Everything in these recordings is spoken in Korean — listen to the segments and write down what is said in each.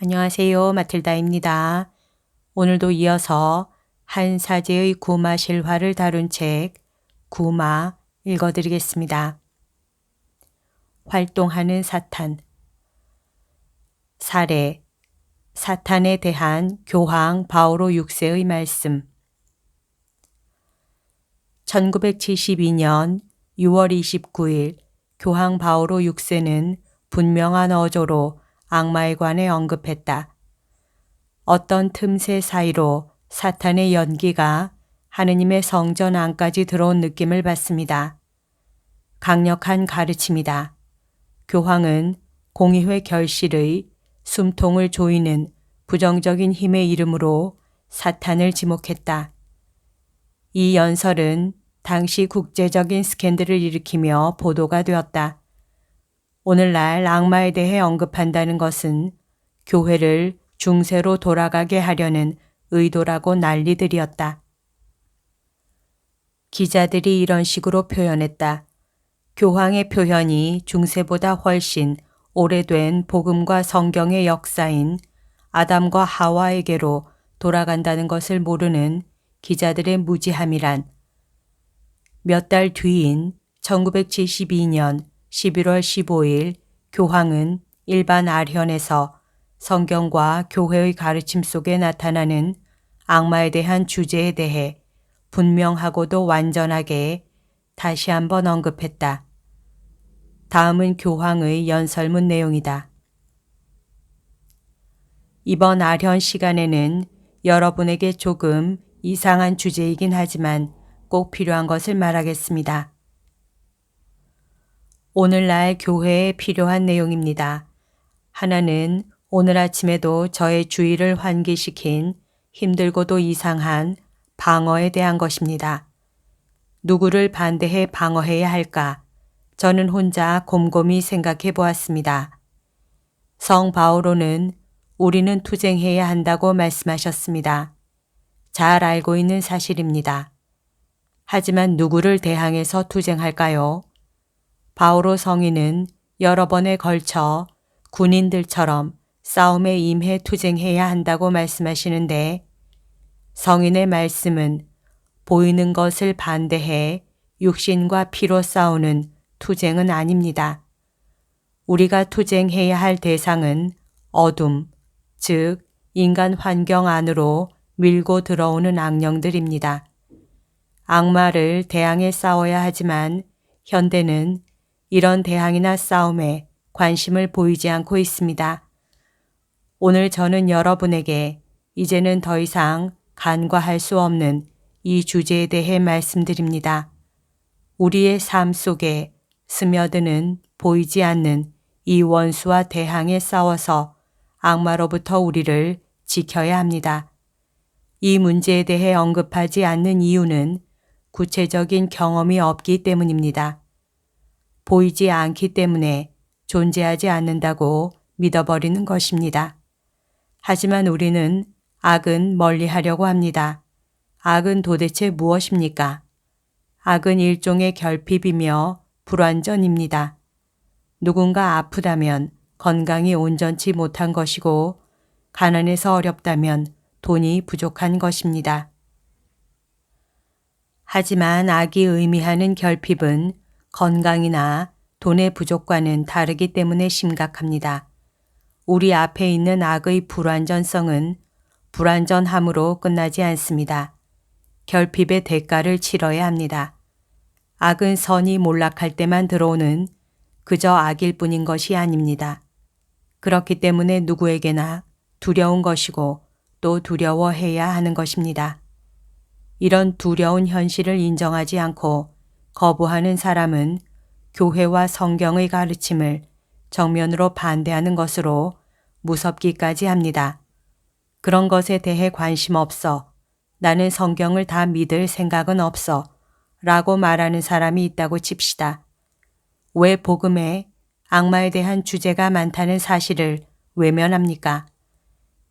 안녕하세요. 마틸다입니다. 오늘도 이어서 한 사제의 구마 실화를 다룬 책 구마 읽어드리겠습니다. 활동하는 사탄. 사례. 사탄에 대한 교황 바오로 6세의 말씀. 1972년 6월 29일 교황 바오로 6세는 분명한 어조로 악마에 관해 언급했다. 어떤 틈새 사이로 사탄의 연기가 하느님의 성전 안까지 들어온 느낌을 받습니다. 강력한 가르침이다. 교황은 공의회 결실의 숨통을 조이는 부정적인 힘의 이름으로 사탄을 지목했다. 이 연설은 당시 국제적인 스캔들을 일으키며 보도가 되었다. 오늘날 악마에 대해 언급한다는 것은 교회를 중세로 돌아가게 하려는 의도라고 난리들이었다. 기자들이 이런 식으로 표현했다. 교황의 표현이 중세보다 훨씬 오래된 복음과 성경의 역사인 아담과 하와에게로 돌아간다는 것을 모르는 기자들의 무지함이란. 몇 달 뒤인 1972년 11월 15일 교황은 일반 아련에서 성경과 교회의 가르침 속에 나타나는 악마에 대한 주제에 대해 분명하고도 완전하게 다시 한번 언급했다. 다음은 교황의 연설문 내용이다. 이번 아련 시간에는 여러분에게 조금 이상한 주제이긴 하지만 꼭 필요한 것을 말하겠습니다. 오늘날 교회에 필요한 내용입니다. 하나는 오늘 아침에도 저의 주의를 환기시킨 힘들고도 이상한 방어에 대한 것입니다. 누구를 반대해 방어해야 할까? 저는 혼자 곰곰이 생각해 보았습니다. 성 바오로는 우리는 투쟁해야 한다고 말씀하셨습니다. 잘 알고 있는 사실입니다. 하지만 누구를 대항해서 투쟁할까요? 바오로 성인은 여러 번에 걸쳐 군인들처럼 싸움에 임해 투쟁해야 한다고 말씀하시는데 성인의 말씀은 보이는 것을 반대해 육신과 피로 싸우는 투쟁은 아닙니다. 우리가 투쟁해야 할 대상은 어둠, 즉 인간 환경 안으로 밀고 들어오는 악령들입니다. 악마를 대항해 싸워야 하지만 현대는 이런 대항이나 싸움에 관심을 보이지 않고 있습니다. 오늘 저는 여러분에게 이제는 더 이상 간과할 수 없는 이 주제에 대해 말씀드립니다. 우리의 삶 속에 스며드는 보이지 않는 이 원수와 대항해 싸워서 악마로부터 우리를 지켜야 합니다. 이 문제에 대해 언급하지 않는 이유는 구체적인 경험이 없기 때문입니다. 보이지 않기 때문에 존재하지 않는다고 믿어버리는 것입니다. 하지만 우리는 악은 멀리하려고 합니다. 악은 도대체 무엇입니까? 악은 일종의 결핍이며 불완전입니다. 누군가 아프다면 건강이 온전치 못한 것이고 가난해서 어렵다면 돈이 부족한 것입니다. 하지만 악이 의미하는 결핍은 건강이나 돈의 부족과는 다르기 때문에 심각합니다. 우리 앞에 있는 악의 불완전성은 불완전함으로 끝나지 않습니다. 결핍의 대가를 치러야 합니다. 악은 선이 몰락할 때만 들어오는 그저 악일 뿐인 것이 아닙니다. 그렇기 때문에 누구에게나 두려운 것이고 또 두려워해야 하는 것입니다. 이런 두려운 현실을 인정하지 않고 거부하는 사람은 교회와 성경의 가르침을 정면으로 반대하는 것으로 무섭기까지 합니다. 그런 것에 대해 관심 없어. 나는 성경을 다 믿을 생각은 없어. 라고 말하는 사람이 있다고 칩시다. 왜 복음에 악마에 대한 주제가 많다는 사실을 외면합니까?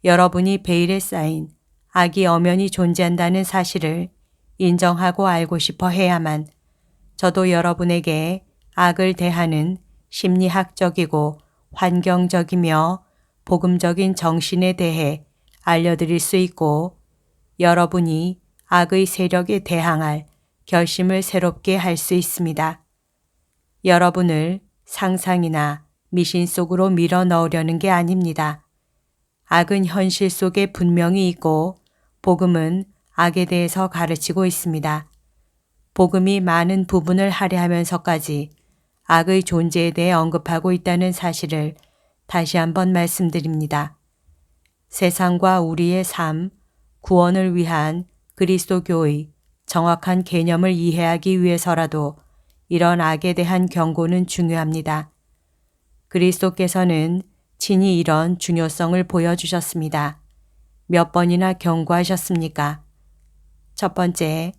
여러분이 베일에 쌓인 악이 엄연히 존재한다는 사실을 인정하고 알고 싶어 해야만 저도 여러분에게 악을 대하는 심리학적이고 환경적이며 복음적인 정신에 대해 알려드릴 수 있고 여러분이 악의 세력에 대항할 결심을 새롭게 할 수 있습니다. 여러분을 상상이나 미신 속으로 밀어 넣으려는 게 아닙니다. 악은 현실 속에 분명히 있고 복음은 악에 대해서 가르치고 있습니다. 복음이 많은 부분을 할애하면서까지 악의 존재에 대해 언급하고 있다는 사실을 다시 한번 말씀드립니다. 세상과 우리의 삶, 구원을 위한 그리스도교의 정확한 개념을 이해하기 위해서라도 이런 악에 대한 경고는 중요합니다. 그리스도께서는 친히 이런 중요성을 보여주셨습니다. 몇 번이나 경고하셨습니까? 첫 번째,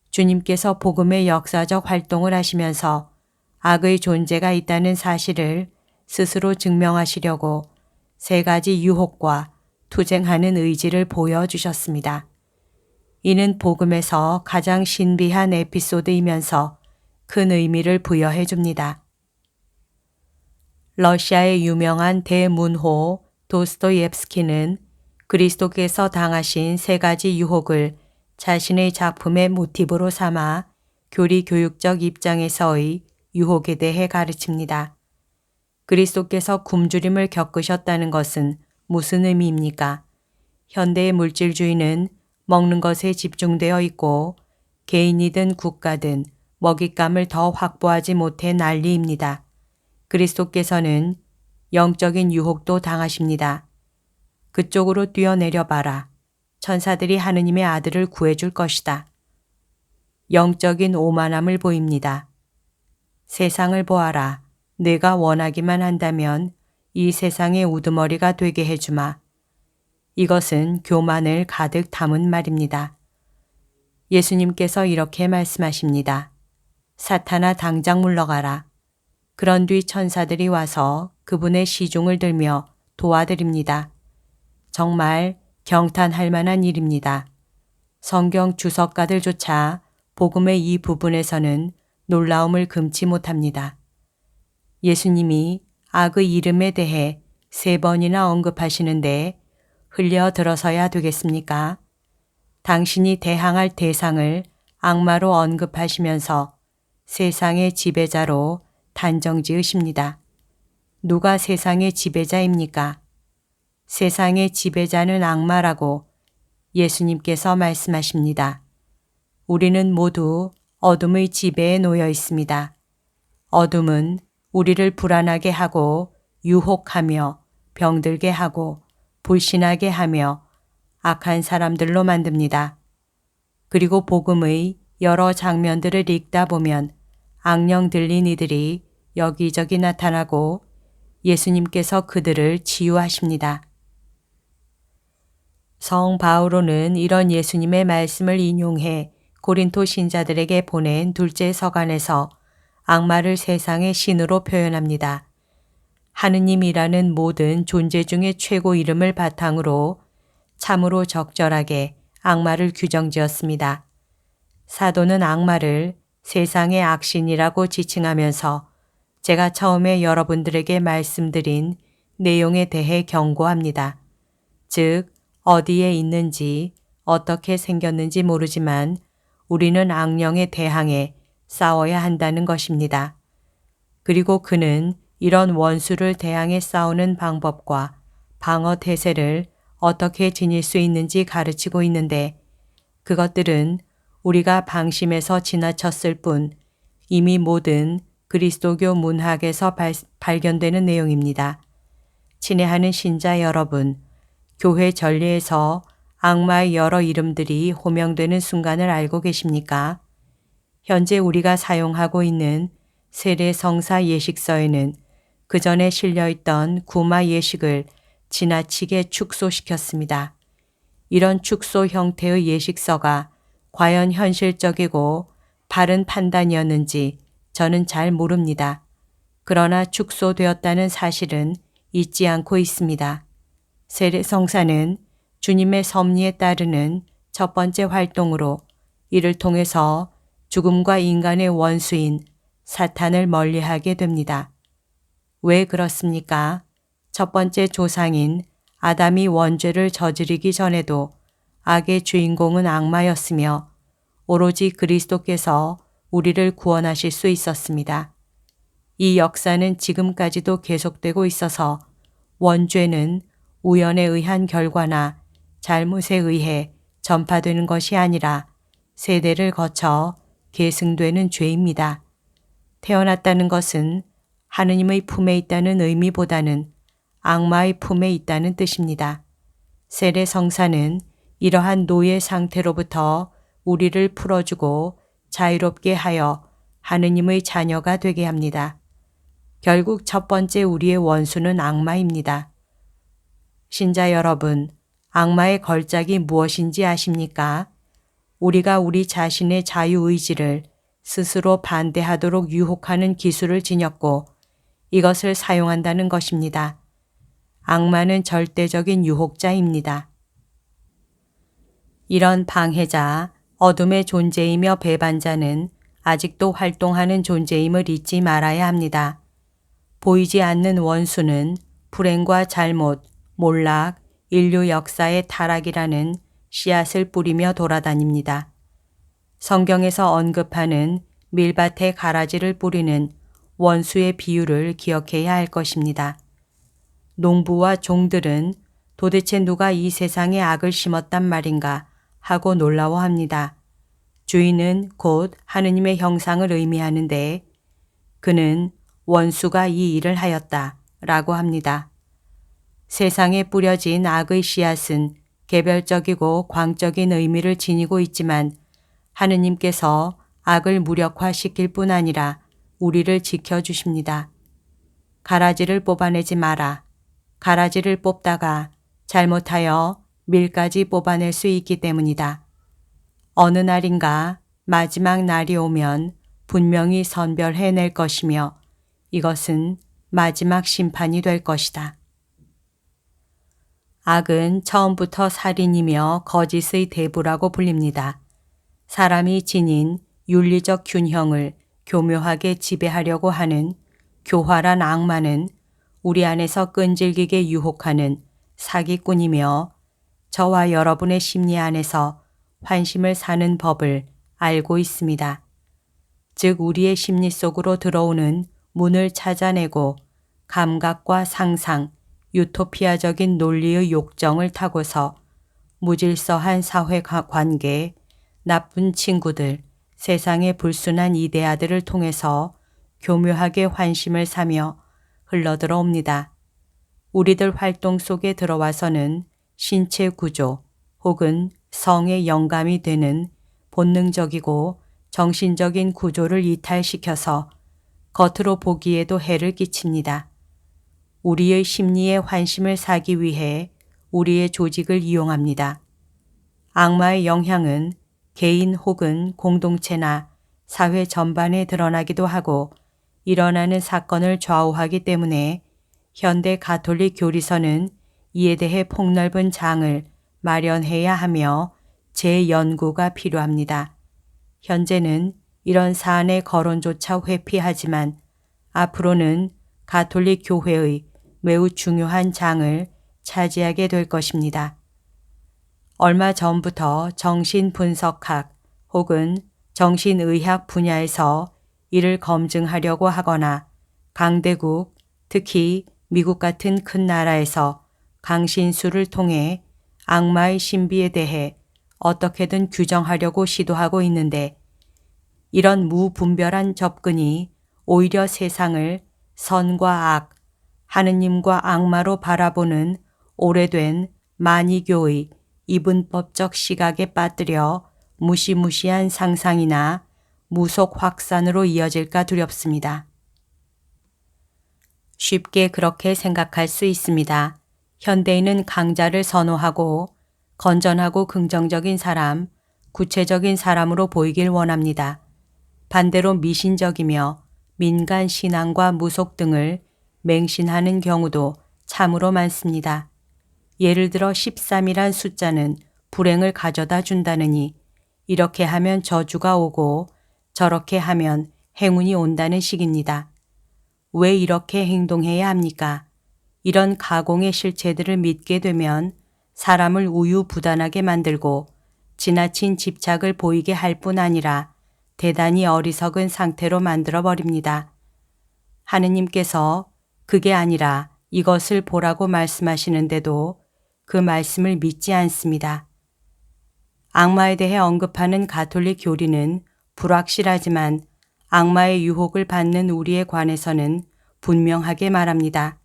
주님께서 복음의 역사적 활동을 하시면서 악의 존재가 있다는 사실을 스스로 증명하시려고 세 가지 유혹과 투쟁하는 의지를 보여주셨습니다. 이는 복음에서 가장 신비한 에피소드이면서 큰 의미를 부여해 줍니다. 러시아의 유명한 대문호 도스토옙스키는 그리스도께서 당하신 세 가지 유혹을 자신의 작품의 모티브로 삼아 교리 교육적 입장에서의 유혹에 대해 가르칩니다. 그리스도께서 굶주림을 겪으셨다는 것은 무슨 의미입니까? 현대의 물질주의는 먹는 것에 집중되어 있고 개인이든 국가든 먹잇감을 더 확보하지 못해 난리입니다. 그리스도께서는 영적인 유혹도 당하십니다. 그쪽으로 뛰어내려 봐라. 천사들이 하느님의 아들을 구해줄 것이다. 영적인 오만함을 보입니다. 세상을 보아라. 내가 원하기만 한다면 이 세상의 우두머리가 되게 해주마. 이것은 교만을 가득 담은 말입니다. 예수님께서 이렇게 말씀하십니다. 사탄아 당장 물러가라. 그런 뒤 천사들이 와서 그분의 시중을 들며 도와드립니다. 정말 경탄할 만한 일입니다. 성경 주석가들조차 복음의 이 부분에서는 놀라움을 금치 못합니다. 예수님이 악의 이름에 대해 3번이나 언급하시는데 흘려 들어서야 되겠습니까? 당신이 대항할 대상을 악마로 언급하시면서 세상의 지배자로 단정 지으십니다. 누가 세상의 지배자입니까? 세상의 지배자는 악마라고 예수님께서 말씀하십니다. 우리는 모두 어둠의 지배에 놓여 있습니다. 어둠은 우리를 불안하게 하고 유혹하며 병들게 하고 불신하게 하며 악한 사람들로 만듭니다. 그리고 복음의 여러 장면들을 읽다 보면 악령 들린 이들이 여기저기 나타나고 예수님께서 그들을 치유하십니다. 성 바오로는 이런 예수님의 말씀을 인용해 고린토 신자들에게 보낸 둘째 서간에서 악마를 세상의 신으로 표현합니다. 하느님이라는 모든 존재 중의 최고 이름을 바탕으로 참으로 적절하게 악마를 규정지었습니다. 사도는 악마를 세상의 악신이라고 지칭하면서 제가 처음에 여러분들에게 말씀드린 내용에 대해 경고합니다. 즉, 어디에 있는지 어떻게 생겼는지 모르지만 우리는 악령에 대항해 싸워야 한다는 것입니다. 그리고 그는 이런 원수를 대항해 싸우는 방법과 방어 태세를 어떻게 지닐 수 있는지 가르치고 있는데 그것들은 우리가 방심해서 지나쳤을 뿐 이미 모든 그리스도교 문학에서 발견되는 내용입니다. 친애하는 신자 여러분, 교회 전례에서 악마의 여러 이름들이 호명되는 순간을 알고 계십니까? 현재 우리가 사용하고 있는 세례 성사 예식서에는 그 전에 실려있던 구마 예식을 지나치게 축소시켰습니다. 이런 축소 형태의 예식서가 과연 현실적이고 바른 판단이었는지 저는 잘 모릅니다. 그러나 축소되었다는 사실은 잊지 않고 있습니다. 세례 성사는 주님의 섭리에 따르는 첫 번째 활동으로 이를 통해서 죽음과 인간의 원수인 사탄을 멀리하게 됩니다. 왜 그렇습니까? 첫 번째 조상인 아담이 원죄를 저지르기 전에도 악의 주인공은 악마였으며 오로지 그리스도께서 우리를 구원하실 수 있었습니다. 이 역사는 지금까지도 계속되고 있어서 원죄는 우연에 의한 결과나 잘못에 의해 전파되는 것이 아니라 세대를 거쳐 계승되는 죄입니다. 태어났다는 것은 하느님의 품에 있다는 의미보다는 악마의 품에 있다는 뜻입니다. 세례 성사는 이러한 노예 상태로부터 우리를 풀어주고 자유롭게 하여 하느님의 자녀가 되게 합니다. 결국 첫 번째 우리의 원수는 악마입니다. 신자 여러분, 악마의 걸작이 무엇인지 아십니까? 우리가 우리 자신의 자유의지를 스스로 반대하도록 유혹하는 기술을 지녔고 이것을 사용한다는 것입니다. 악마는 절대적인 유혹자입니다. 이런 방해자, 어둠의 존재이며 배반자는 아직도 활동하는 존재임을 잊지 말아야 합니다. 보이지 않는 원수는 불행과 잘못, 몰락, 인류 역사의 타락이라는 씨앗을 뿌리며 돌아다닙니다. 성경에서 언급하는 밀밭에 가라지를 뿌리는 원수의 비유를 기억해야 할 것입니다. 농부와 종들은 도대체 누가 이 세상에 악을 심었단 말인가 하고 놀라워합니다. 주인은 곧 하느님의 형상을 의미하는데 그는 원수가 이 일을 하였다 라고 합니다. 세상에 뿌려진 악의 씨앗은 개별적이고 광적인 의미를 지니고 있지만 하느님께서 악을 무력화시킬 뿐 아니라 우리를 지켜주십니다. 가라지를 뽑아내지 마라. 가라지를 뽑다가 잘못하여 밀까지 뽑아낼 수 있기 때문이다. 어느 날인가 마지막 날이 오면 분명히 선별해낼 것이며 이것은 마지막 심판이 될 것이다. 악은 처음부터 살인이며 거짓의 대부라고 불립니다. 사람이 지닌 윤리적 균형을 교묘하게 지배하려고 하는 교활한 악마는 우리 안에서 끈질기게 유혹하는 사기꾼이며 저와 여러분의 심리 안에서 환심을 사는 법을 알고 있습니다. 즉 우리의 심리 속으로 들어오는 문을 찾아내고 감각과 상상, 유토피아적인 논리의 욕정을 타고서 무질서한 사회관계, 나쁜 친구들, 세상의 불순한 이데아들을 통해서 교묘하게 환심을 사며 흘러들어 옵니다. 우리들 활동 속에 들어와서는 신체 구조 혹은 성의 영감이 되는 본능적이고 정신적인 구조를 이탈시켜서 겉으로 보기에도 해를 끼칩니다. 우리의 심리에 환심을 사기 위해 우리의 조직을 이용합니다. 악마의 영향은 개인 혹은 공동체나 사회 전반에 드러나기도 하고 일어나는 사건을 좌우하기 때문에 현대 가톨릭 교리서는 이에 대해 폭넓은 장을 마련해야 하며 재연구가 필요합니다. 현재는 이런 사안의 거론조차 회피하지만 앞으로는 가톨릭 교회의 매우 중요한 장을 차지하게 될 것입니다. 얼마 전부터 정신분석학 혹은 정신의학 분야에서 이를 검증하려고 하거나 강대국, 특히 미국 같은 큰 나라에서 강신수를 통해 악마의 신비에 대해 어떻게든 규정하려고 시도하고 있는데 이런 무분별한 접근이 오히려 세상을 선과 악, 하느님과 악마로 바라보는 오래된 만이교의 이분법적 시각에 빠뜨려 무시무시한 상상이나 무속 확산으로 이어질까 두렵습니다. 쉽게 그렇게 생각할 수 있습니다. 현대인은 강자를 선호하고 건전하고 긍정적인 사람, 구체적인 사람으로 보이길 원합니다. 반대로 미신적이며 민간 신앙과 무속 등을 맹신하는 경우도 참으로 많습니다. 예를 들어 13이란 숫자는 불행을 가져다 준다느니 이렇게 하면 저주가 오고 저렇게 하면 행운이 온다는 식입니다. 왜 이렇게 행동해야 합니까? 이런 가공의 실체들을 믿게 되면 사람을 우유부단하게 만들고 지나친 집착을 보이게 할 뿐 아니라 대단히 어리석은 상태로 만들어 버립니다. 하느님께서 그게 아니라 이것을 보라고 말씀하시는데도 그 말씀을 믿지 않습니다. 악마에 대해 언급하는 가톨릭 교리는 불확실하지만 악마의 유혹을 받는 우리에 관해서는 분명하게 말합니다.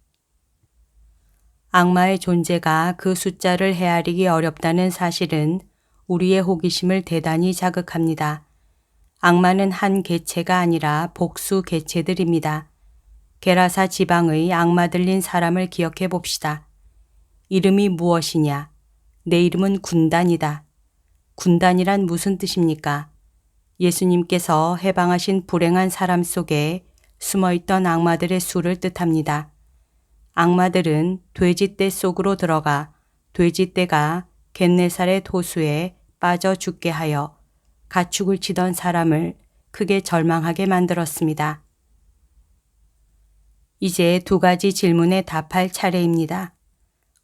악마의 존재가 그 숫자를 헤아리기 어렵다는 사실은 우리의 호기심을 대단히 자극합니다. 악마는 한 개체가 아니라 복수 개체들입니다. 게라사 지방의 악마 들린 사람을 기억해 봅시다. 이름이 무엇이냐? 내 이름은 군단이다. 군단이란 무슨 뜻입니까? 예수님께서 해방하신 불행한 사람 속에 숨어있던 악마들의 수를 뜻합니다. 악마들은 돼지떼 속으로 들어가 돼지떼가 겟네사렛 호수에 빠져 죽게 하여 가축을 치던 사람을 크게 절망하게 만들었습니다. 이제 두 가지 질문에 답할 차례입니다.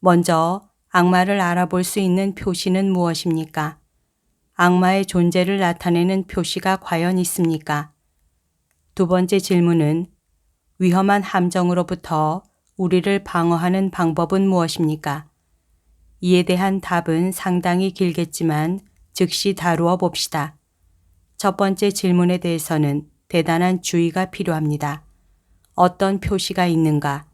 먼저 악마를 알아볼 수 있는 표시는 무엇입니까? 악마의 존재를 나타내는 표시가 과연 있습니까? 두 번째 질문은 위험한 함정으로부터 우리를 방어하는 방법은 무엇입니까? 이에 대한 답은 상당히 길겠지만 즉시 다루어 봅시다. 첫 번째 질문에 대해서는 대단한 주의가 필요합니다. 어떤 표시가 있는가?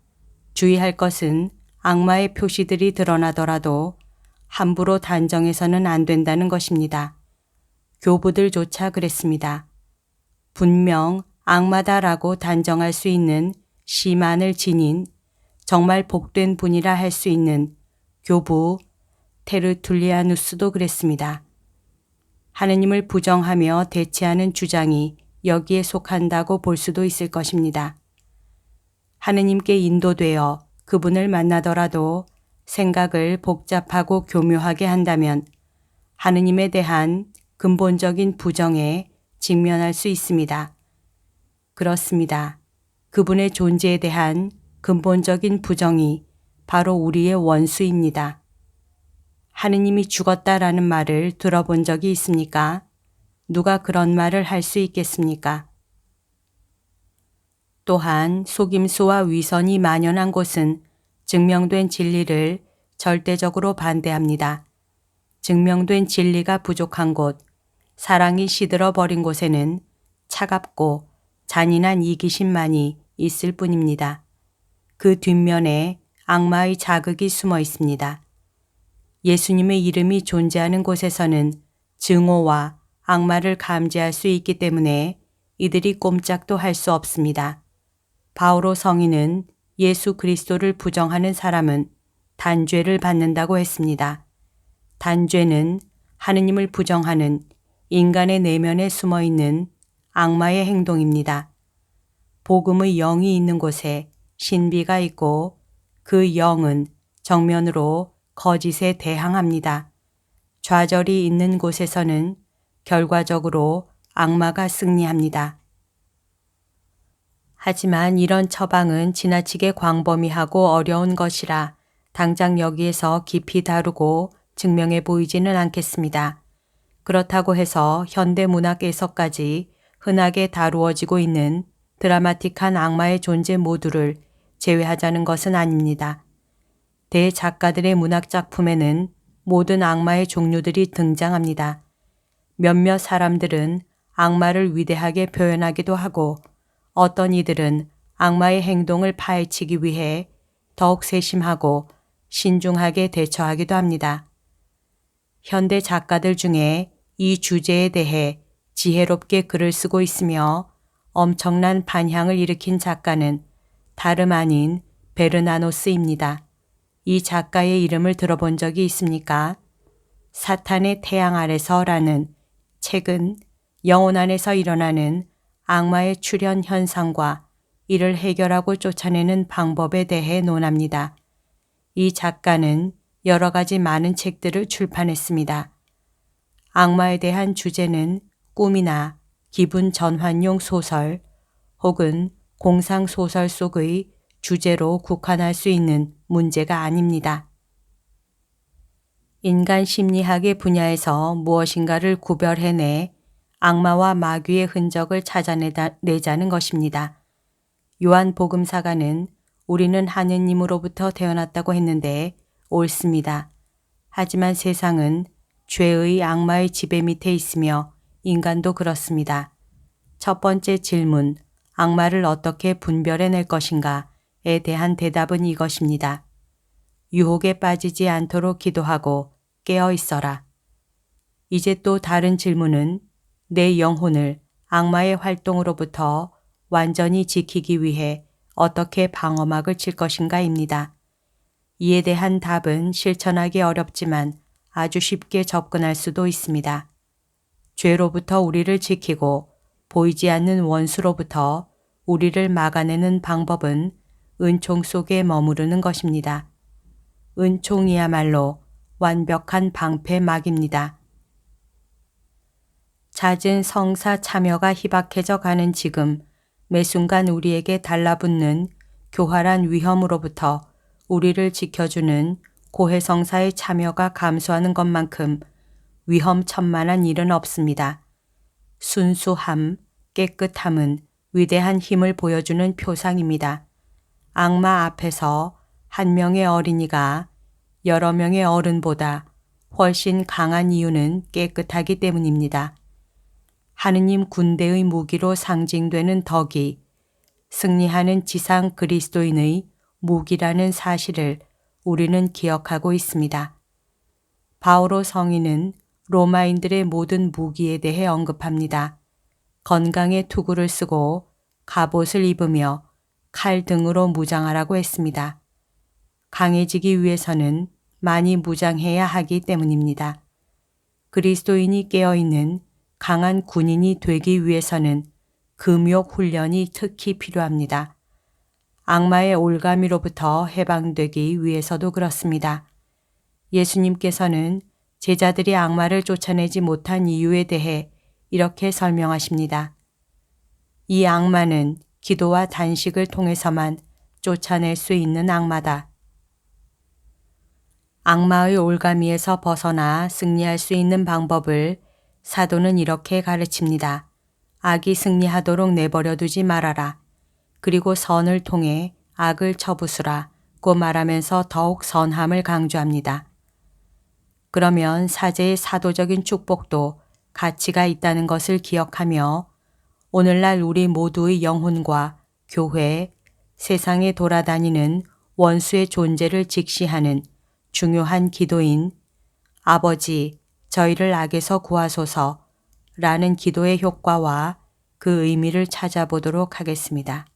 주의할 것은 악마의 표시들이 드러나더라도 함부로 단정해서는 안 된다는 것입니다. 교부들조차 그랬습니다. 분명 악마다라고 단정할 수 있는 시만을 지닌 정말 복된 분이라 할 수 있는 교부 테르툴리아누스도 그랬습니다. 하느님을 부정하며 대체하는 주장이 여기에 속한다고 볼 수도 있을 것입니다. 하느님께 인도되어 그분을 만나더라도 생각을 복잡하고 교묘하게 한다면 하느님에 대한 근본적인 부정에 직면할 수 있습니다. 그렇습니다. 그분의 존재에 대한 근본적인 부정이 바로 우리의 원수입니다. 하느님이 죽었다라는 말을 들어본 적이 있습니까? 누가 그런 말을 할 수 있겠습니까? 또한 속임수와 위선이 만연한 곳은 증명된 진리를 절대적으로 반대합니다. 증명된 진리가 부족한 곳, 사랑이 시들어 버린 곳에는 차갑고 잔인한 이기심만이 있을 뿐입니다. 그 뒷면에 악마의 자극이 숨어 있습니다. 예수님의 이름이 존재하는 곳에서는 증오와 악마를 감지할 수 있기 때문에 이들이 꼼짝도 할 수 없습니다. 바오로 성인은 예수 그리스도를 부정하는 사람은 단죄를 받는다고 했습니다. 단죄는 하느님을 부정하는 인간의 내면에 숨어 있는 악마의 행동입니다. 복음의 영이 있는 곳에 신비가 있고 그 영은 정면으로 거짓에 대항합니다. 좌절이 있는 곳에서는 결과적으로 악마가 승리합니다. 하지만 이런 처방은 지나치게 광범위하고 어려운 것이라 당장 여기에서 깊이 다루고 증명해 보이지는 않겠습니다. 그렇다고 해서 현대 문학에서까지 흔하게 다루어지고 있는 드라마틱한 악마의 존재 모두를 제외하자는 것은 아닙니다. 대작가들의 문학작품에는 모든 악마의 종류들이 등장합니다. 몇몇 사람들은 악마를 위대하게 표현하기도 하고 어떤 이들은 악마의 행동을 파헤치기 위해 더욱 세심하고 신중하게 대처하기도 합니다. 현대 작가들 중에 이 주제에 대해 지혜롭게 글을 쓰고 있으며 엄청난 반향을 일으킨 작가는 다름 아닌 베르나노스입니다. 이 작가의 이름을 들어본 적이 있습니까? 사탄의 태양 아래서라는 책은 영혼 안에서 일어나는 악마의 출현 현상과 이를 해결하고 쫓아내는 방법에 대해 논합니다. 이 작가는 여러 가지 많은 책들을 출판했습니다. 악마에 대한 주제는 꿈이나 기분 전환용 소설 혹은 공상소설 속의 주제로 국한할 수 있는 문제가 아닙니다. 인간 심리학의 분야에서 무엇인가를 구별해내 악마와 마귀의 흔적을 찾아내자는 것입니다. 요한 복음사가는 우리는 하느님으로부터 태어났다고 했는데 옳습니다. 하지만 세상은 죄의 악마의 지배 밑에 있으며 인간도 그렇습니다. 첫 번째 질문, 악마를 어떻게 분별해낼 것인가에 대한 대답은 이것입니다. 유혹에 빠지지 않도록 기도하고 깨어 있어라. 이제 또 다른 질문은 내 영혼을 악마의 활동으로부터 완전히 지키기 위해 어떻게 방어막을 칠 것인가입니다. 이에 대한 답은 실천하기 어렵지만 아주 쉽게 접근할 수도 있습니다. 죄로부터 우리를 지키고 보이지 않는 원수로부터 우리를 막아내는 방법은 은총 속에 머무르는 것입니다. 은총이야말로 완벽한 방패막입니다. 잦은 성사 참여가 희박해져 가는 지금 매 순간 우리에게 달라붙는 교활한 위험으로부터 우리를 지켜주는 고해성사의 참여가 감소하는 것만큼 위험천만한 일은 없습니다. 순수함, 깨끗함은 위대한 힘을 보여주는 표상입니다. 악마 앞에서 한 명의 어린이가 여러 명의 어른보다 훨씬 강한 이유는 깨끗하기 때문입니다. 하느님 군대의 무기로 상징되는 덕이 승리하는 지상 그리스도인의 무기라는 사실을 우리는 기억하고 있습니다. 바오로 성인은 로마인들의 모든 무기에 대해 언급합니다. 건강에 투구를 쓰고 갑옷을 입으며 칼 등으로 무장하라고 했습니다. 강해지기 위해서는 많이 무장해야 하기 때문입니다. 그리스도인이 깨어있는 강한 군인이 되기 위해서는 금욕 훈련이 특히 필요합니다. 악마의 올가미로부터 해방되기 위해서도 그렇습니다. 예수님께서는 제자들이 악마를 쫓아내지 못한 이유에 대해 이렇게 설명하십니다. 이 악마는 기도와 단식을 통해서만 쫓아낼 수 있는 악마다. 악마의 올가미에서 벗어나 승리할 수 있는 방법을 사도는 이렇게 가르칩니다. 악이 승리하도록 내버려 두지 말아라. 그리고 선을 통해 악을 쳐부수라고 말하면서 더욱 선함을 강조합니다. 그러면 사제의 사도적인 축복도 가치가 있다는 것을 기억하며 오늘날 우리 모두의 영혼과 교회, 세상에 돌아다니는 원수의 존재를 직시하는 중요한 기도인 아버지, 저희를 악에서 구하소서라는 기도의 효과와 그 의미를 찾아보도록 하겠습니다.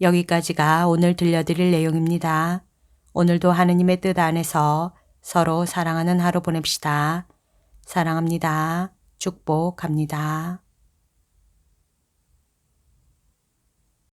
여기까지가 오늘 들려드릴 내용입니다. 오늘도 하느님의 뜻 안에서 서로 사랑하는 하루 보냅시다. 사랑합니다. 축복합니다.